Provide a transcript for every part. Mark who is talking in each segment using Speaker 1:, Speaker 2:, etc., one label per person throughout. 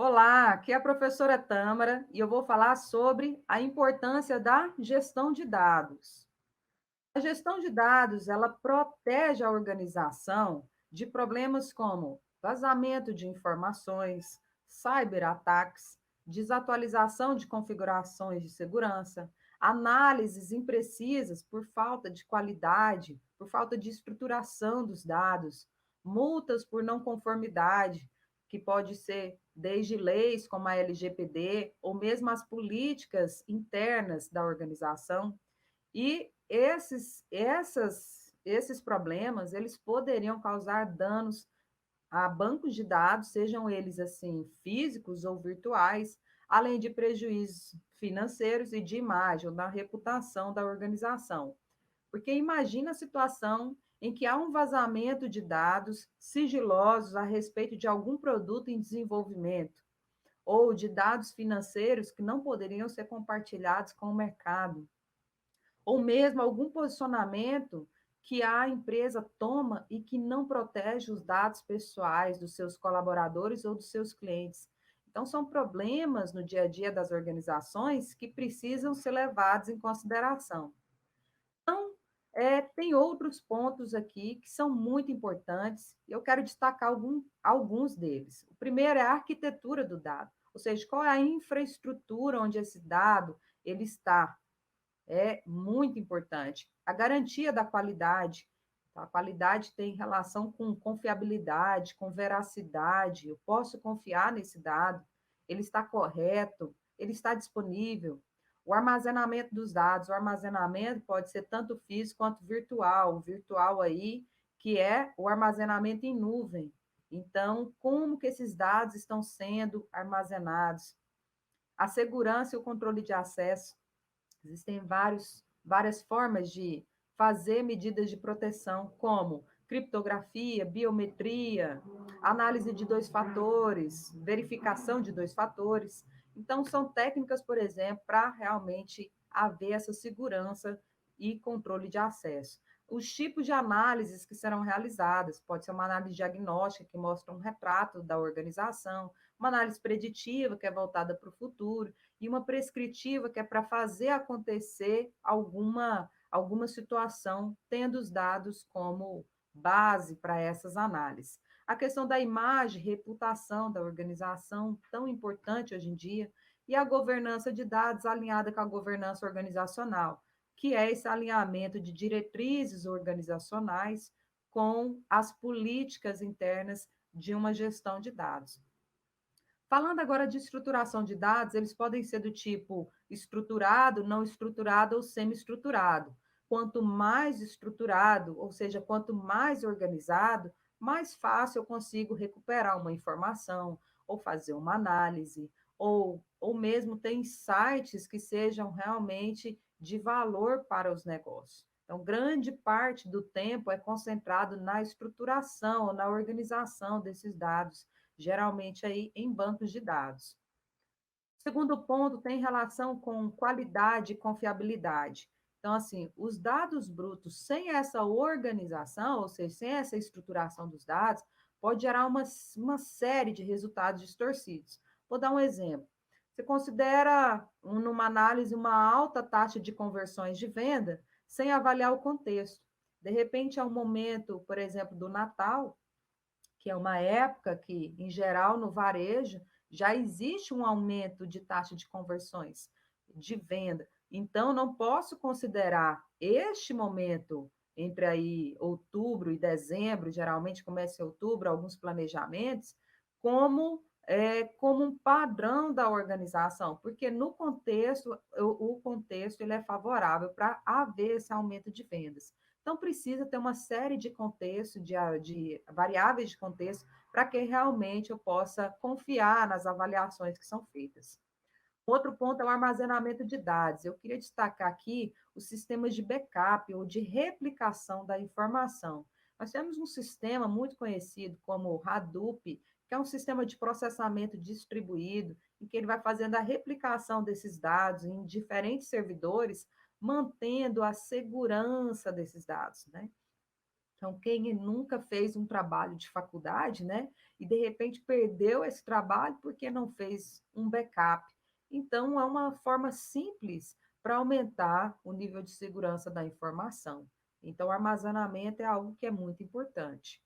Speaker 1: Olá, aqui é a professora Tâmara e eu vou falar sobre a importância da gestão de dados. A gestão de dados, ela protege a organização de problemas como vazamento de informações, cyberataques, desatualização de configurações de segurança, análises imprecisas por falta de qualidade, por falta de estruturação dos dados, multas por não conformidade, que pode ser desde leis como a LGPD ou mesmo as políticas internas da organização. E esses problemas, eles poderiam causar danos a bancos de dados, sejam eles assim físicos ou virtuais, além de prejuízos financeiros e de imagem ou da reputação da organização. Porque imagina a situação em que há um vazamento de dados sigilosos a respeito de algum produto em desenvolvimento ou de dados financeiros que não poderiam ser compartilhados com o mercado ou mesmo algum posicionamento que a empresa toma e que não protege os dados pessoais dos seus colaboradores ou dos seus clientes. Então, são problemas no dia a dia das organizações que precisam ser levados em consideração. Tem outros pontos aqui que são muito importantes, e eu quero destacar alguns deles. O primeiro é a arquitetura do dado, ou seja, qual é a infraestrutura onde esse dado ele está, é muito importante. A garantia da qualidade. A qualidade tem relação com confiabilidade, com veracidade. Eu posso confiar nesse dado, ele está correto, ele está disponível. O armazenamento dos dados, o armazenamento pode ser tanto físico quanto virtual. O virtual aí, que é o armazenamento em nuvem. Então, como que esses dados estão sendo armazenados? A segurança e o controle de acesso. Existem várias formas de fazer medidas de proteção, como criptografia, biometria, análise de dois fatores, verificação de dois fatores. Então, são técnicas, por exemplo, para realmente haver essa segurança e controle de acesso. Os tipos de análises que serão realizadas, pode ser uma análise diagnóstica, que mostra um retrato da organização, uma análise preditiva, que é voltada para o futuro, e uma prescritiva, que é para fazer acontecer alguma situação, tendo os dados como base para essas análises. A questão da imagem, reputação da organização, tão importante hoje em dia, e a governança de dados alinhada com a governança organizacional, que é esse alinhamento de diretrizes organizacionais com as políticas internas de uma gestão de dados. Falando agora de estruturação de dados, eles podem ser do tipo estruturado, não estruturado ou semi-estruturado. Quanto mais estruturado, ou seja, quanto mais organizado, mais fácil eu consigo recuperar uma informação, ou fazer uma análise, ou mesmo ter insights que sejam realmente de valor para os negócios. Então, grande parte do tempo é concentrado na estruturação, na organização desses dados, geralmente aí em bancos de dados. O segundo ponto tem relação com qualidade e confiabilidade. Então, assim, os dados brutos sem essa organização, ou seja, sem essa estruturação dos dados, pode gerar uma série de resultados distorcidos. Vou dar um exemplo. Você considera, numa análise, uma alta taxa de conversões de venda sem avaliar o contexto. De repente, é um momento, por exemplo, do Natal, que é uma época que, em geral, no varejo, já existe um aumento de taxa de conversões, de venda. Então, não posso considerar este momento entre aí outubro e dezembro, geralmente começa em outubro, alguns planejamentos, como um padrão da organização, porque no contexto, o contexto ele é favorável para haver esse aumento de vendas. Então, precisa ter uma série de contextos, de variáveis de contexto, para que realmente eu possa confiar nas avaliações que são feitas. Outro ponto é o armazenamento de dados. Eu queria destacar aqui os sistemas de backup ou de replicação da informação. Nós temos um sistema muito conhecido como o Hadoop, que é um sistema de processamento distribuído, em que ele vai fazendo a replicação desses dados em diferentes servidores, mantendo a segurança desses dados, né? Então, quem nunca fez um trabalho de faculdade, né, e de repente perdeu esse trabalho porque não fez um backup. Então, é uma forma simples para aumentar o nível de segurança da informação. Então, o armazenamento é algo que é muito importante.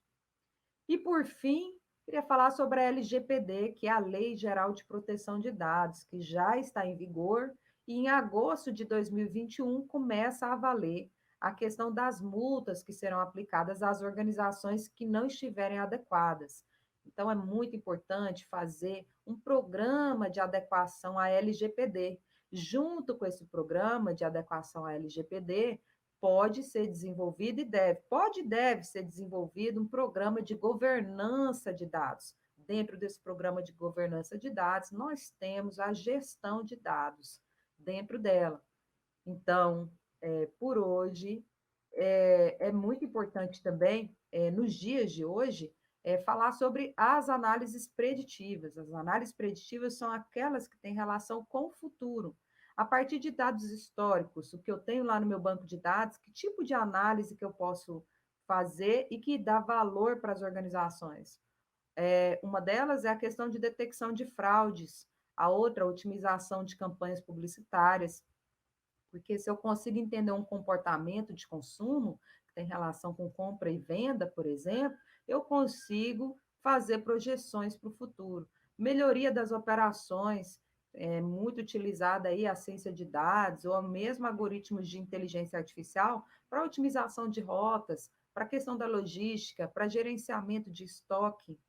Speaker 1: E, por fim, queria falar sobre a LGPD, que é a Lei Geral de Proteção de Dados, que já está em vigor e em agosto de 2021 começa a valer a questão das multas que serão aplicadas às organizações que não estiverem adequadas. Então, é muito importante fazer um programa de adequação à LGPD. Junto com esse programa de adequação à LGPD, pode ser desenvolvido e pode e deve ser desenvolvido um programa de governança de dados. Dentro desse programa de governança de dados, nós temos a gestão de dados dentro dela. Então, por hoje, é muito importante também, nos dias de hoje, falar sobre as análises preditivas. As análises preditivas são aquelas que têm relação com o futuro. A partir de dados históricos, o que eu tenho lá no meu banco de dados, que tipo de análise que eu posso fazer e que dá valor para as organizações? Uma delas é a questão de detecção de fraudes, a outra, a otimização de campanhas publicitárias, porque se eu consigo entender um comportamento de consumo, que tem relação com compra e venda, por exemplo, eu consigo fazer projeções para o futuro. Melhoria das operações, é muito utilizada aí a ciência de dados, ou mesmo algoritmos de inteligência artificial, para otimização de rotas, para a questão da logística, para gerenciamento de estoque.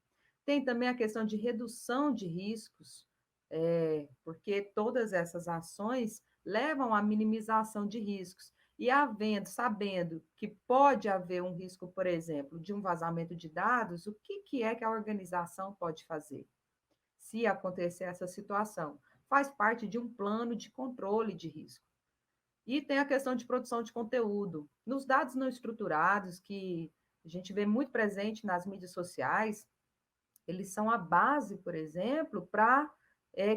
Speaker 1: Tem também a questão de redução de riscos, porque todas essas ações levam à minimização de riscos. E sabendo que pode haver um risco, por exemplo, de um vazamento de dados, o que é que a organização pode fazer? Se acontecer essa situação, faz parte de um plano de controle de risco. E tem a questão de produção de conteúdo. Nos dados não estruturados, que a gente vê muito presente nas mídias sociais, eles são a base, por exemplo, para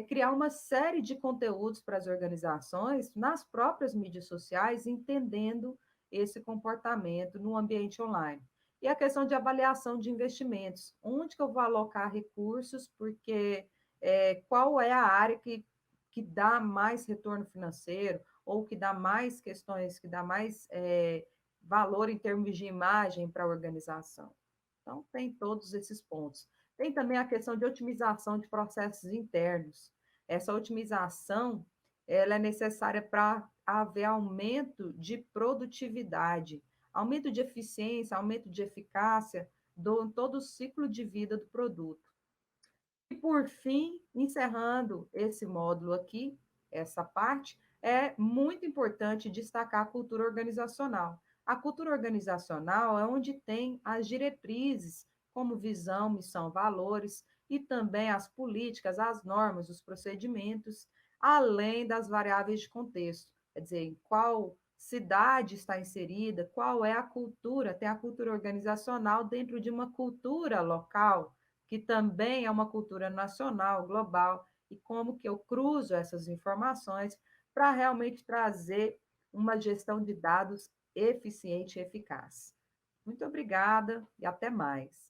Speaker 1: criar uma série de conteúdos para as organizações nas próprias mídias sociais, entendendo esse comportamento no ambiente online. E a questão de avaliação de investimentos, onde que eu vou alocar recursos, porque qual é a área que dá mais retorno financeiro, ou que dá mais questões, que dá mais valor em termos de imagem para a organização. Então, tem todos esses pontos. Tem também a questão de otimização de processos internos. Essa otimização ela é necessária para haver aumento de produtividade, aumento de eficiência, aumento de eficácia do todo o ciclo de vida do produto. E, por fim, encerrando esse módulo aqui, essa parte, é muito importante destacar a cultura organizacional. A cultura organizacional é onde tem as diretrizes, como visão, missão, valores, e também as políticas, as normas, os procedimentos, além das variáveis de contexto. Quer dizer, em qual cidade está inserida, qual é a cultura, tem a cultura organizacional dentro de uma cultura local, que também é uma cultura nacional, global, e como que eu cruzo essas informações para realmente trazer uma gestão de dados eficiente e eficaz. Muito obrigada e até mais.